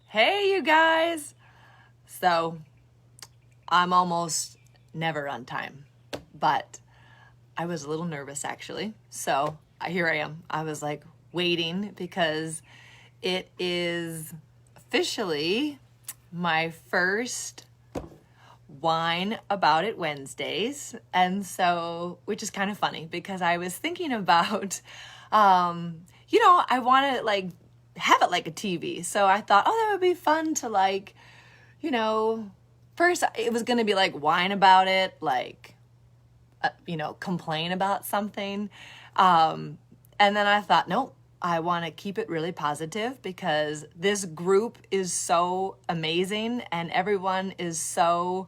Hey, you guys. So, I'm almost never on time, but I was a little nervous actually. So, here I am. I was like waiting because it is officially my first Wine About It Wednesdays. And so, which is kind of funny because I was thinking about, I want to have it like a TV. So I thought, oh, that would be fun to first it was going to be like whine about it, complain about something. And then I thought, nope, I want to keep it really positive because this group is so amazing and everyone is so,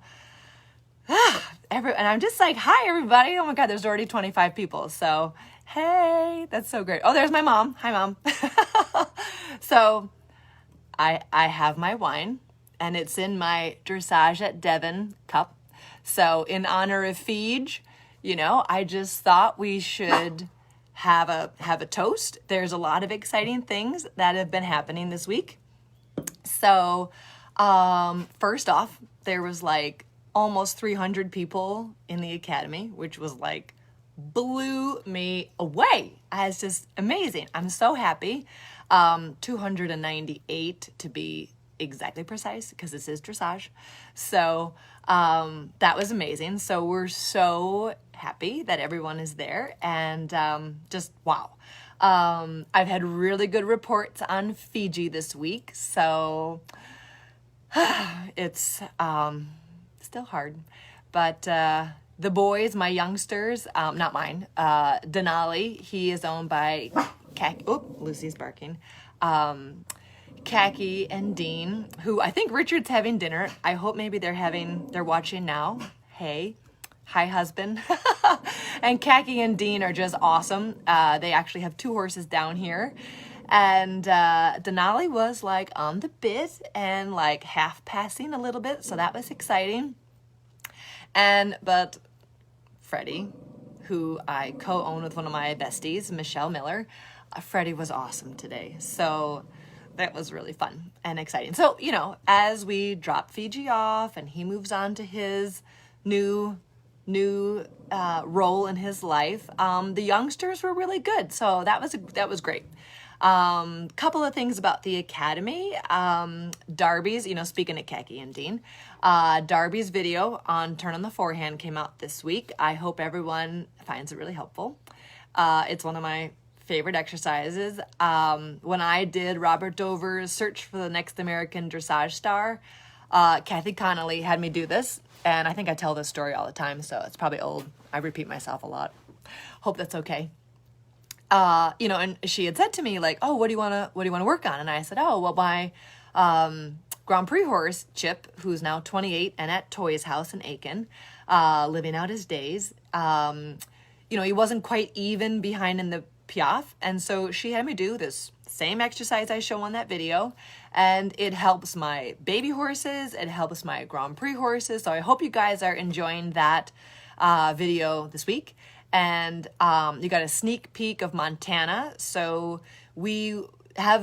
and I'm just like, hi, everybody. Oh my God, there's already 25 people. So, hey, that's so great. Oh, there's my mom. Hi, Mom. So I have my wine and it's in my Dressage at Devon cup. So in honor of Fiji, I just thought we should have a toast. There's a lot of exciting things that have been happening this week. So first off, there was almost 300 people in the academy, which was blew me away. It's just amazing. I'm so happy. 298 to be exactly precise because this is dressage. So that was amazing. So we're so happy that everyone is there and just wow. I've had really good reports on Fiji this week. So it's still hard. But the boys, my youngsters, not mine, Denali, he is owned by Khaki. Oh, Lucy's barking. Khaki and Dean, who I think Richard's having dinner. I hope maybe they're watching now. Hey, hi, husband. And Khaki and Dean are just awesome. They actually have 2 horses down here. And Denali was on the bit and half passing a little bit. So that was exciting. But Freddie, who I co-own with one of my besties, Michelle Miller, Freddie was awesome today. So that was really fun and exciting. So, as we drop Fiji off and he moves on to his new role in his life, the youngsters were really good. So that was great. Couple of things about the academy. Darby's, speaking of Khaki and Dean, Darby's video on Turn on the Forehand came out this week. I hope everyone finds it really helpful. It's one of my favorite exercises. When I did Robert Dover's Search for the Next American Dressage Star, Kathy Connolly had me do this, and I think I tell this story all the time, so it's probably old. I repeat myself a lot. Hope that's okay. And she had said to me oh, what do you want to work on? And I said, oh, well, my Grand Prix horse, Chip, who's now 28 and at Toy's house in Aiken, living out his days. He wasn't quite even behind in the Piaffe. And so she had me do this same exercise I show on that video. And it helps my baby horses. It helps my Grand Prix horses. So I hope you guys are enjoying that video this week. And you got a sneak peek of Montana. So we have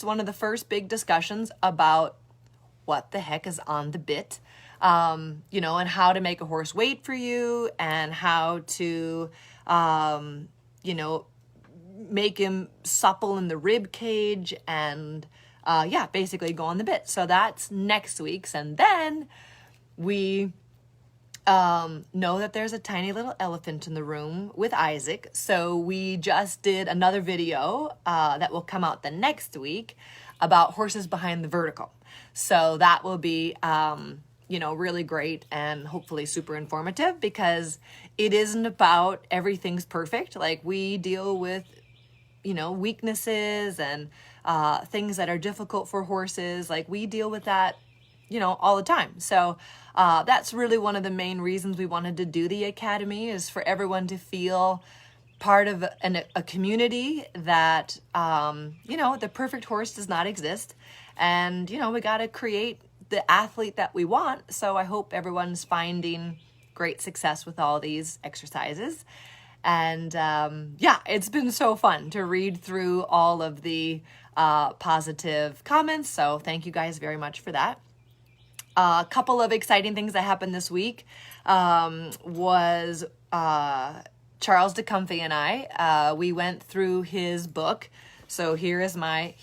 one of the first big discussions about what the heck is on the bit, and how to make a horse wait for you and how to, make him supple in the rib cage and, basically go on the bit. So that's next week's. And then we know that there's a tiny little elephant in the room with Isaac. So we just did another video that will come out the next week about horses behind the vertical. So that will be, really great and hopefully super informative because it isn't about everything's perfect. We deal with, weaknesses and things that are difficult for horses. We deal with that all the time. So that's really one of the main reasons we wanted to do the academy is for everyone to feel part of a community that, the perfect horse does not exist. And, we got to create the athlete that we want. So I hope everyone's finding great success with all these exercises. And it's been so fun to read through all of the positive comments. So thank you guys very much for that. A couple of exciting things that happened this week was Charles DeComfy and I, we went through his book. So here's my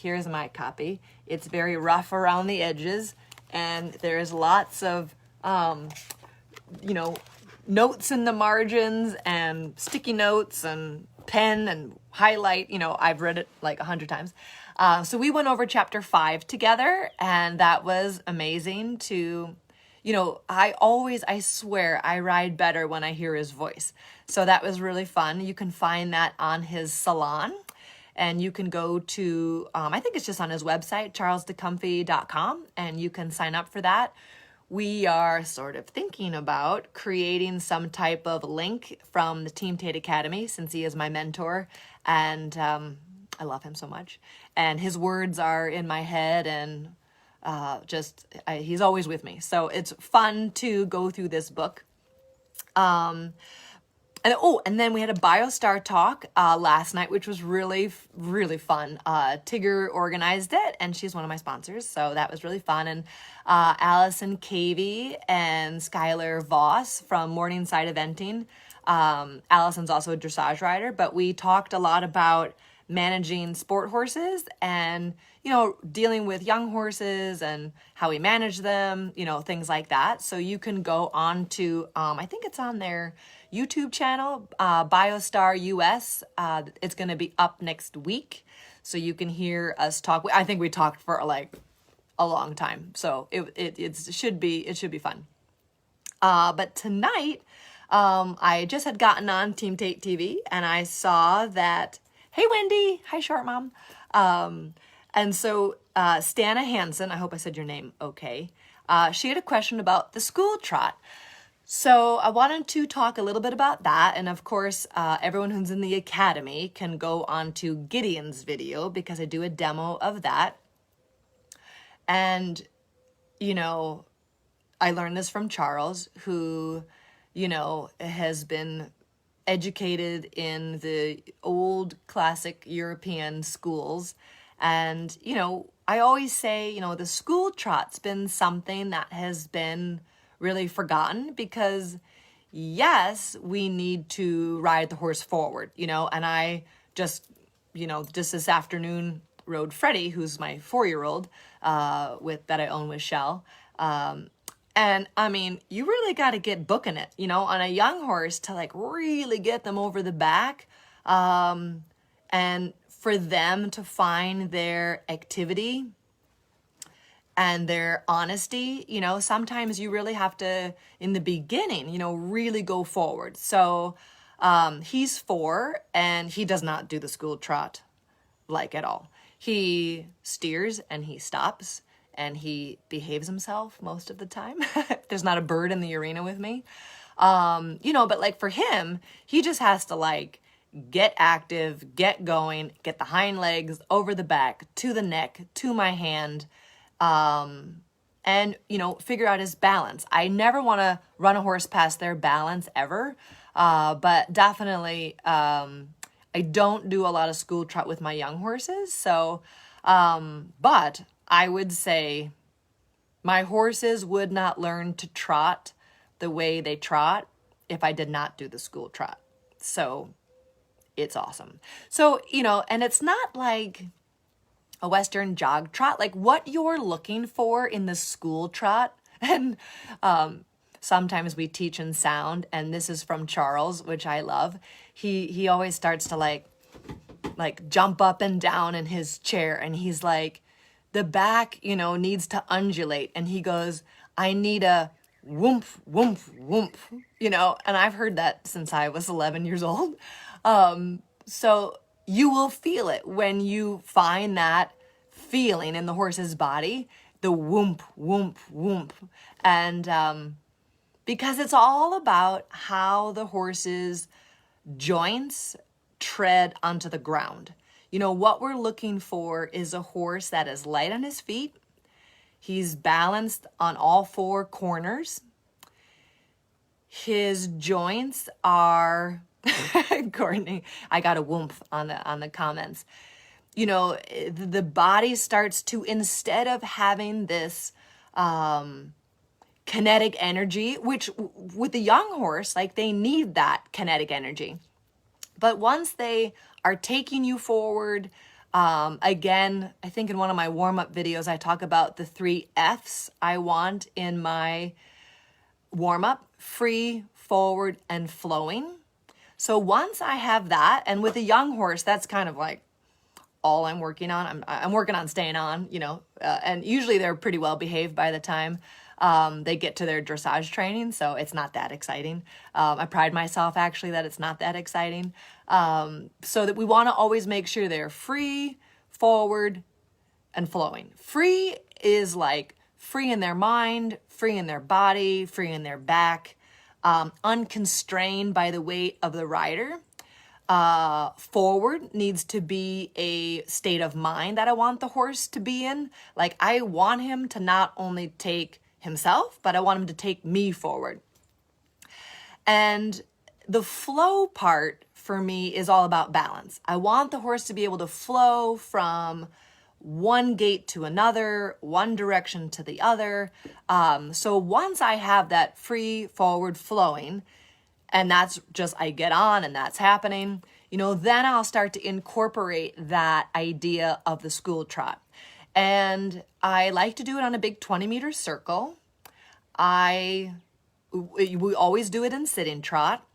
copy. It's very rough around the edges, and there's lots of, notes in the margins and sticky notes and pen and highlight. I've read it like 100 times. So we went over chapter 5 together, and that was amazing to, I swear I ride better when I hear his voice. So that was really fun. You can find that on his salon, and you can go to, I think it's just on his website, charlesdecomfy.com, and you can sign up for that. We are sort of thinking about creating some type of link from the Team Tate Academy, since he is my mentor, and I love him so much. And his words are in my head, and he's always with me. So it's fun to go through this book. And then we had a BioStar talk last night, which was really, really fun. Tigger organized it, and she's one of my sponsors, so that was really fun. And Allison Cavey and Skylar Voss from Morningside Eventing. Allison's also a dressage rider, but we talked a lot about managing sport horses and, dealing with young horses and how we manage them, things like that. So you can go on to, I think it's on their YouTube channel, BioStar US. It's going to be up next week, so you can hear us talk. I think we talked for like a long time, so it should be fun. But tonight, I just had gotten on Team Tate TV, and I saw that. Hey, Wendy. Hi, Short Mom. And so Stana Hansen, I hope I said your name okay. She had a question about the school trot. So I wanted to talk a little bit about that. And of course, everyone who's in the academy can go on to Gideon's video, because I do a demo of that. And, I learned this from Charles, who, has been educated in the old classic European schools. And, I always say, the school trot's been something that has been really forgotten, because yes, we need to ride the horse forward, and I just this afternoon rode Freddie, who's my 4-year-old, that I own with Shell. And I mean, you really got to get booking it, on a young horse to like really get them over the back. And for them to find their activity and their honesty, sometimes you really have to, in the beginning, really go forward. So he's 4, and he does not do the school trot like at all. He steers and he stops and he behaves himself most of the time. There's not a bird in the arena with me. But like for him, he just has to like get active, get going, get the hind legs over the back, to the neck, to my hand, and, figure out his balance. I never want to run a horse past their balance ever. But definitely, I don't do a lot of school trot with my young horses. So, but I would say my horses would not learn to trot the way they trot if I did not do the school trot. So it's awesome. So, and it's not like a Western jog trot, like what you're looking for in the school trot. And sometimes we teach in sound, and this is from Charles, which I love. He always starts to like jump up and down in his chair, and he's like, the back, needs to undulate. And he goes, I need a whoomp, whoomp, whoomp, and I've heard that since I was 11 years old. So you will feel it when you find that feeling in the horse's body, the whoomp, whoomp, whoomp. And because it's all about how the horse's joints tread onto the ground. What we're looking for is a horse that is light on his feet. He's balanced on all 4 corners. His joints are, Courtney, I got a whoomp on the comments. the body starts to, instead of having this kinetic energy, which with the young horse, like they need that kinetic energy. But once they are taking you forward, again, I think in one of my warm-up videos, I talk about the 3 F's I want in my warm-up: free, forward, and flowing. So once I have that, and with a young horse, that's kind of like all I'm working on. I'm working on staying on, and usually they're pretty well behaved by the time they get to their dressage training, so it's not that exciting. I pride myself actually that it's not that exciting. So that we want to always make sure they're free, forward, and flowing. Free is like free in their mind, free in their body, free in their back, unconstrained by the weight of the rider. Forward needs to be a state of mind that I want the horse to be in. Like I want him to not only take himself, but I want him to take me forward. And the flow part for me is all about balance. I want the horse to be able to flow from one gait to another, one direction to the other. So once I have that free, forward flowing, and that's just, I get on and that's happening, then I'll start to incorporate that idea of the school trot. And I like to do it on a big 20-meter circle. We always do it in sitting trot.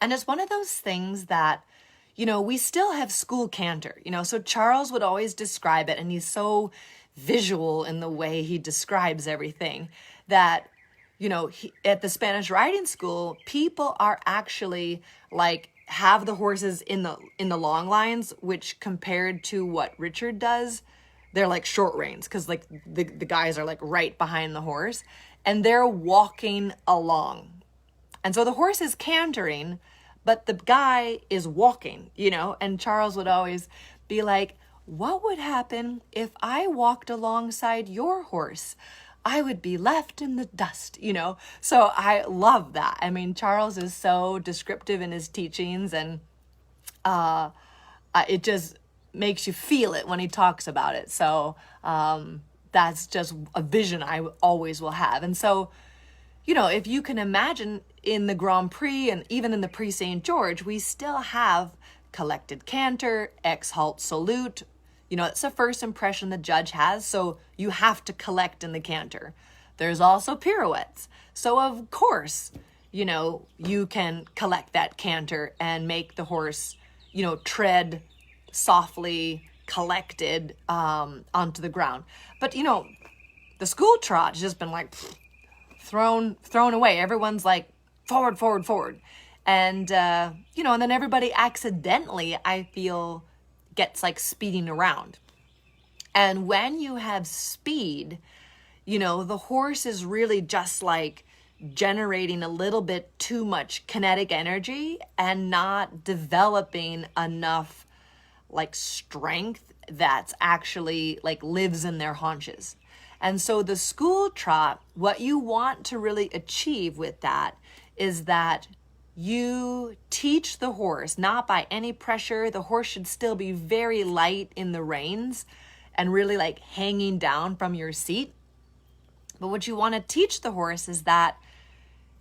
And it's one of those things that, we still have school canter, so Charles would always describe it, and he's so visual in the way he describes everything that, at the Spanish riding school, people are actually like have the horses in the long lines, which compared to what Richard does, they're like short reins, because like the guys are like right behind the horse and they're walking along. And so the horse is cantering, but the guy is walking, and Charles would always be like, what would happen if I walked alongside your horse? I would be left in the dust, So I love that. I mean, Charles is so descriptive in his teachings, and it just makes you feel it when he talks about it. So that's just a vision I always will have. And so, if you can imagine in the Grand Prix and even in the Prix St. George, we still have collected canter, ex-halt salute. It's the first impression the judge has, so you have to collect in the canter. There's also pirouettes. So of course, you can collect that canter and make the horse, tread softly, collected onto the ground. But, the school trot has just been like thrown away. Everyone's like forward, forward, forward. And, and then everybody accidentally, I feel, gets like speeding around. And when you have speed, the horse is really just like generating a little bit too much kinetic energy and not developing enough like strength that's actually like lives in their haunches. And so the school trot, what you want to really achieve with that is that you teach the horse, not by any pressure. The horse should still be very light in the reins and really like hanging down from your seat. But what you want to teach the horse is that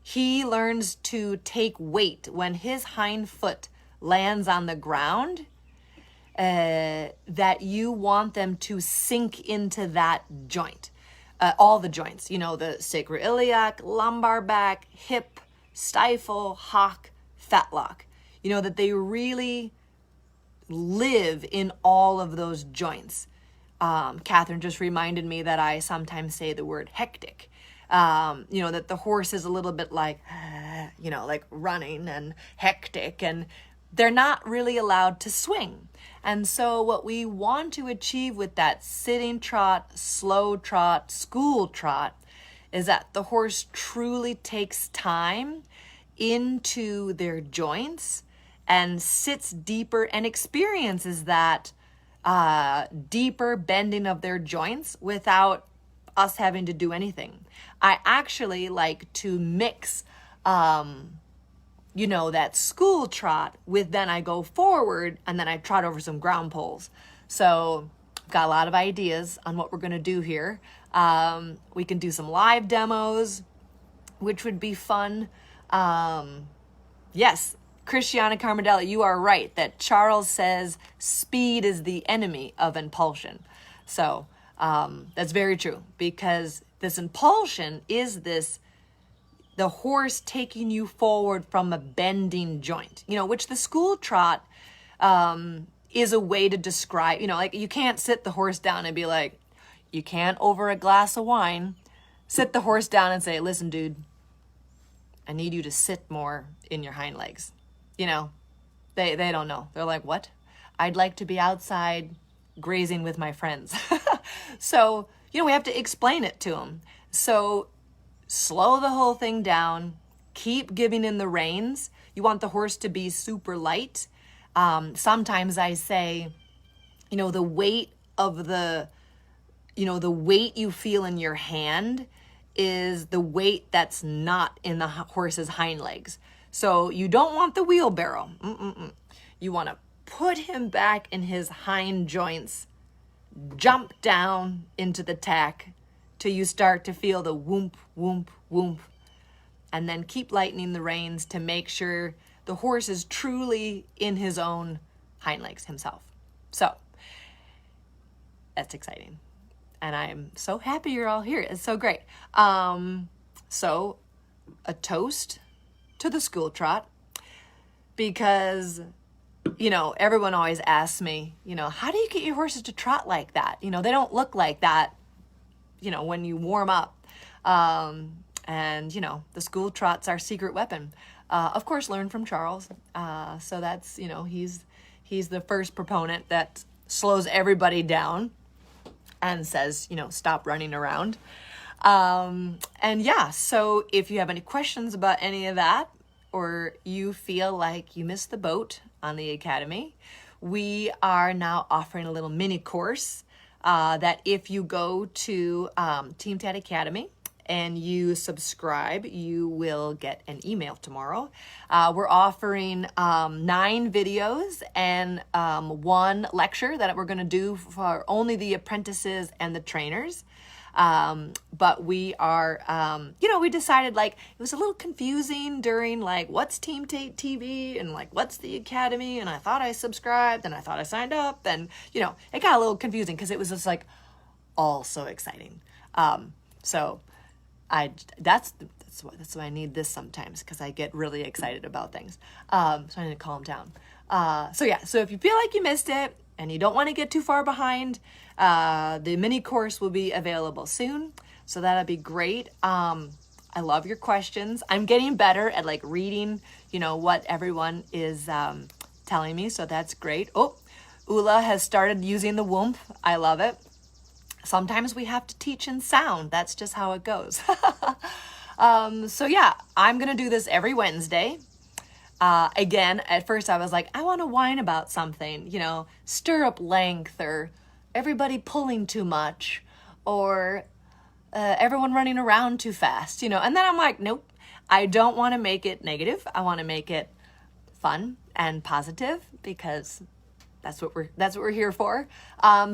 he learns to take weight when his hind foot lands on the ground, that you want them to sink into that joint. All the joints, the sacroiliac, lumbar back, hip, stifle, hock, fetlock, that they really live in all of those joints. Catherine just reminded me that I sometimes say the word hectic, that the horse is a little bit like, like running and hectic, and they're not really allowed to swing. And so what we want to achieve with that sitting trot, slow trot, school trot is that the horse truly takes time into their joints and sits deeper and experiences that deeper bending of their joints without us having to do anything. I actually like to mix, that school trot with then I go forward and then I trot over some ground poles. So I've got a lot of ideas on what we're going to do here. We can do some live demos, which would be fun. Yes, Christiana Carmodella, you are right that Charles says speed is the enemy of impulsion. So that's very true, because this impulsion is the horse taking you forward from a bending joint, which the school trot is a way to describe, like you can't sit the horse down and be like, you can't over a glass of wine, sit the horse down and say, listen, dude, I need you to sit more in your hind legs. They don't know. They're like, what? I'd like to be outside grazing with my friends. So, we have to explain it to them. So slow the whole thing down, keep giving in the reins. You want the horse to be super light. Sometimes I say, the weight of the weight you feel in your hand is the weight that's not in the horse's hind legs. So you don't want the wheelbarrow. You want to put him back in his hind joints, jump down into the tack till you start to feel the whoomp, whoomp, whoomp, and then keep lightening the reins to make sure the horse is truly in his own hind legs himself. So that's exciting. And I'm so happy you're all here. It's so great. So a toast to the school trot, because, everyone always asks me, how do you get your horses to trot like that? They don't look like that, when you warm up. And, the school trot's our secret weapon. Of course, learn from Charles. So that's, he's the first proponent that slows everybody down and says, stop running around. So if you have any questions about any of that, or you feel like you missed the boat on the Academy, we are now offering a little mini course that if you go to Team Tate Academy and you subscribe, you will get an email tomorrow. We're offering 9 videos and 1 lecture that we're going to do for only the apprentices and the trainers. But we are, we decided it was a little confusing during what's Team Tate TV and what's the Academy, and I thought I subscribed and I thought I signed up, and it got a little confusing because it was just all so exciting. So that's why I need this sometimes, because I get really excited about things. So I need to calm down. So if you feel like you missed it and you don't want to get too far behind, the mini course will be available soon. So that'll be great. I love your questions. I'm getting better at reading, what everyone is telling me. So that's great. Oh, Ula has started using the whoomp. I love it. Sometimes we have to teach in sound. That's just how it goes. I'm going to do this every Wednesday. Again, at first I was like, I want to whine about something, stirrup length, or everybody pulling too much, or everyone running around too fast, and then I'm like, nope, I don't want to make it negative. I want to make it fun and positive, because that's what we're here for.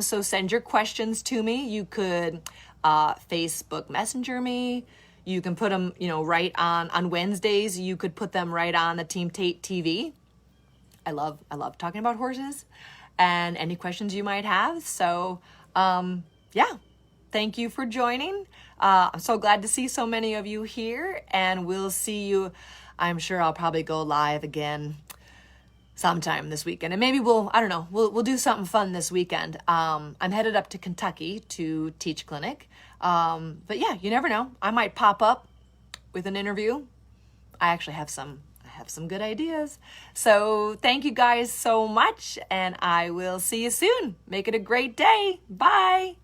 So send your questions to me. You could Facebook Messenger me. You can put them, right on Wednesdays. You could put them right on the Team Tate TV. I love talking about horses and any questions you might have. So, thank you for joining. I'm so glad to see so many of you here, and we'll see you. I'm sure I'll probably go live again sometime this weekend, and maybe we'll do something fun this weekend. I'm headed up to Kentucky to teach clinic. But you never know. I might pop up with an interview. I actually have some good ideas. So thank you guys so much, and I will see you soon. Make it a great day. Bye.